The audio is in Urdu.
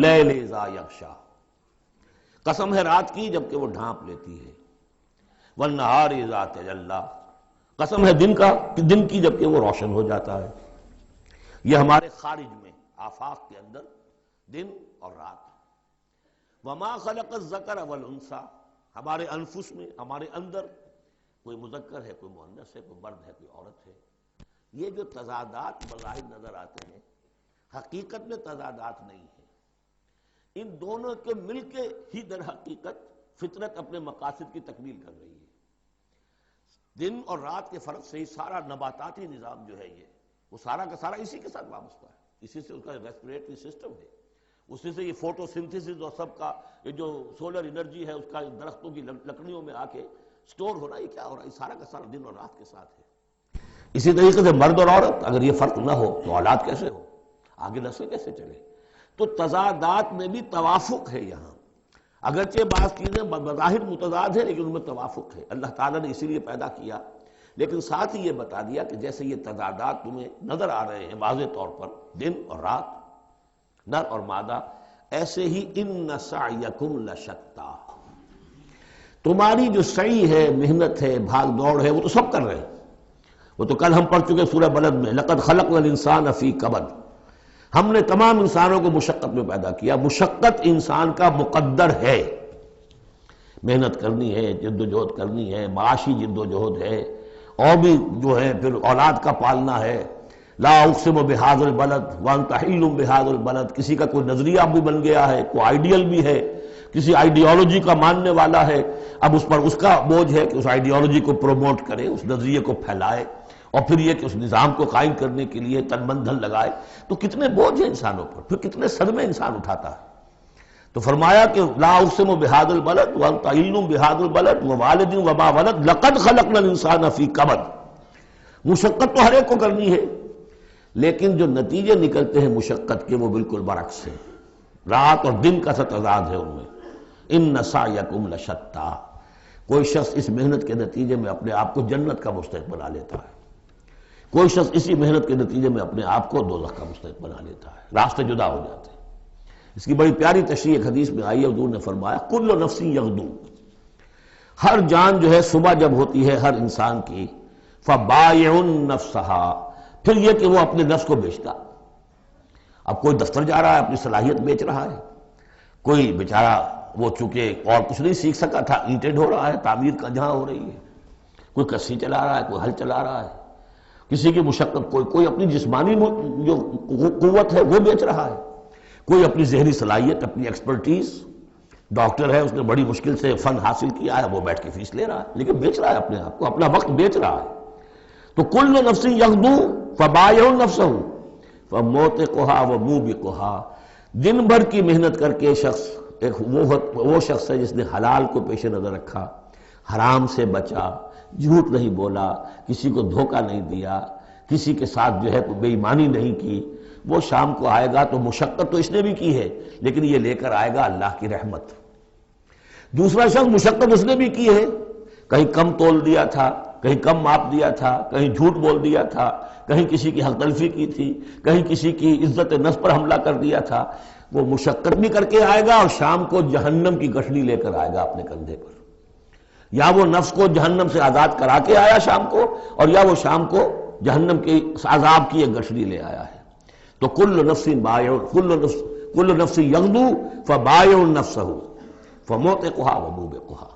لیل اذا یغشا، قسم ہے رات کی جبکہ وہ ڈھانپ لیتی ہے، والنہار اذا تجلی، قسم ہے دن کی جبکہ وہ روشن ہو جاتا ہے۔ یہ ہمارے خارج میں آفاق کے اندر دن اور رات۔ وما خلق الذکر والانثی، ہمارے انفس میں، ہمارے اندر کوئی مذکر ہے، کوئی مؤنث ہے، کوئی مرد ہے، کوئی عورت ہے۔ یہ جو تضادات بظاہر نظر آتے ہیں، حقیقت میں تضادات نہیں ہیں۔ ان دونوں کے مل کے ہی در حقیقت فطرت اپنے مقاصد کی تکمیل کر رہی ہے۔ دن اور رات کے فرق سے ہی سارا نباتاتی نظام جو ہے وہ سارا کا سارا اسی کے ساتھ وابستہ ہے، اسی سے اس کا ریسپریٹری سسٹم ہے، اسی سے یہ فوٹو سنتھسس اور سب کا یہ جو سولر انرجی ہے اس کا درختوں کی لکڑیوں میں آ کے سٹور ہو رہا ہے۔ یہ کیا ہو رہا ہے؟ سارا کا سارا دن اور رات کے ساتھ ہے۔ اسی طریقے سے مرد اور عورت، اگر یہ فرق نہ ہو تو اولاد کیسے ہو، آگے نسل کیسے چلے؟ تو تضادات میں بھی توافق ہے یہاں، اگرچہ بعض چیزیں بظاہر متضاد ہیں لیکن ان میں توافق ہے۔ اللہ تعالیٰ نے اسی لیے پیدا کیا، لیکن ساتھ ہی یہ بتا دیا کہ جیسے یہ تضادات تمہیں نظر آ رہے ہیں واضح طور پر، دن اور رات، نر اور مادہ، ایسے ہی ان سعیکم لشتی، تمہاری جو سعی ہے، محنت ہے، بھاگ دوڑ ہے، وہ تو سب کر رہے ہیں۔ وہ تو کل ہم پڑھ چکے سورہ بلد میں، لقد خلقنا الانسان فی کبد، ہم نے تمام انسانوں کو مشقت میں پیدا کیا۔ مشقت انسان کا مقدر ہے، محنت کرنی ہے، جد و جہد کرنی ہے، معاشی جد و جہد ہے، اور بھی جو ہے پھر اولاد کا پالنا ہے۔ لا اقسم بہذا البلد وانت حل بہذا البلد، کسی کا کوئی نظریہ بھی بن گیا ہے، کوئی آئیڈیل بھی ہے، کسی آئیڈیالوجی کا ماننے والا ہے، اب اس پر اس کا بوجھ ہے کہ اس آئیڈیالوجی کو پروموٹ کرے، اس نظریے کو پھیلائے، اور پھر یہ کہ اس نظام کو قائم کرنے کے لیے تن من دھن لگائے۔ تو کتنے بوجھ ہیں انسانوں پر، پھر کتنے صدمے انسان اٹھاتا ہے۔ تو فرمایا کہ لا اقسم بہذا البلد وانت حل بہذا البلد ووالد وما ولد لقد خلقنا الانسان فی کبد۔ مشقت تو ہر ایک کو کرنی ہے، لیکن جو نتیجے نکلتے ہیں مشقت کے وہ بالکل برعکس ہیں، رات اور دن کا سا تضاد ہے ان میں۔ ان سعیکم لشتی، کوئی شخص اس محنت کے نتیجے میں اپنے آپ کو جنت کا مستحق بنا لیتا ہے، کوئی شخص اسی محنت کے نتیجے میں اپنے آپ کو دوزخ کا مستحق بنا لیتا ہے، راستے جدا ہو جاتے ہیں۔ اس کی بڑی پیاری تشریح ایک حدیث میں آئی ہے، حضور نے فرمایا کل نفس یغدو، ہر جان جو ہے صبح جب ہوتی ہے ہر انسان کی، فبائع نفسها، پھر یہ کہ وہ اپنے نفس کو بیچتا۔ اب کوئی دفتر جا رہا ہے، اپنی صلاحیت بیچ رہا ہے، کوئی بیچارہ وہ چونکہ اور کچھ نہیں سیکھ سکا تھا، اینٹیں ڈھو رہا ہے، تعمیر کا جہاں ہو رہی ہے، کوئی کسی چلا رہا ہے، کوئی ہل چلا رہا ہے، کسی کی مشقت، کوئی اپنی جسمانی جو قوت ہے وہ بیچ رہا ہے، کوئی اپنی ذہنی صلاحیت، اپنی ایکسپرٹیز، ڈاکٹر ہے، اس نے بڑی مشکل سے فن حاصل کیا ہے، وہ بیٹھ کے فیس لے رہا ہے، لیکن بیچ رہا ہے اپنے آپ کو، اپنا وقت بیچ رہا ہے۔ تو کل نفس یغدو فبائع نفسہ فموتقھا وموبقھا، دن بھر کی محنت کر کے شخص ایک وہ شخص ہے جس نے حلال کو پیش نظر رکھا، حرام سے بچا، جھوٹ نہیں بولا، کسی کو دھوکہ نہیں دیا، کسی کے ساتھ جو ہے کوئی بے ایمانی نہیں کی، وہ شام کو آئے گا تو مشقت تو اس نے بھی کی ہے لیکن یہ لے کر آئے گا اللہ کی رحمت۔ دوسرا شخص مشقت اس نے بھی کی ہے، کہیں کم تول دیا تھا، کہیں کم ماپ دیا تھا، کہیں جھوٹ بول دیا تھا، کہیں کسی کی حق تلفی کی تھی، کہیں کسی کی عزت نفس پر حملہ کر دیا تھا، وہ مشقت بھی کر کے آئے گا اور شام کو جہنم کی گٹھڑی لے کر آئے گا اپنے کندھے پر، یا وہ نفس کو جہنم سے آزاد کرا کے آیا شام کو، اور یا وہ شام کو جہنم کے عذاب کی ایک گٹھڑی لے آیا ہے۔ تو کل نفس یغدو فبائع نفسہ فموتقھا وموبقھا۔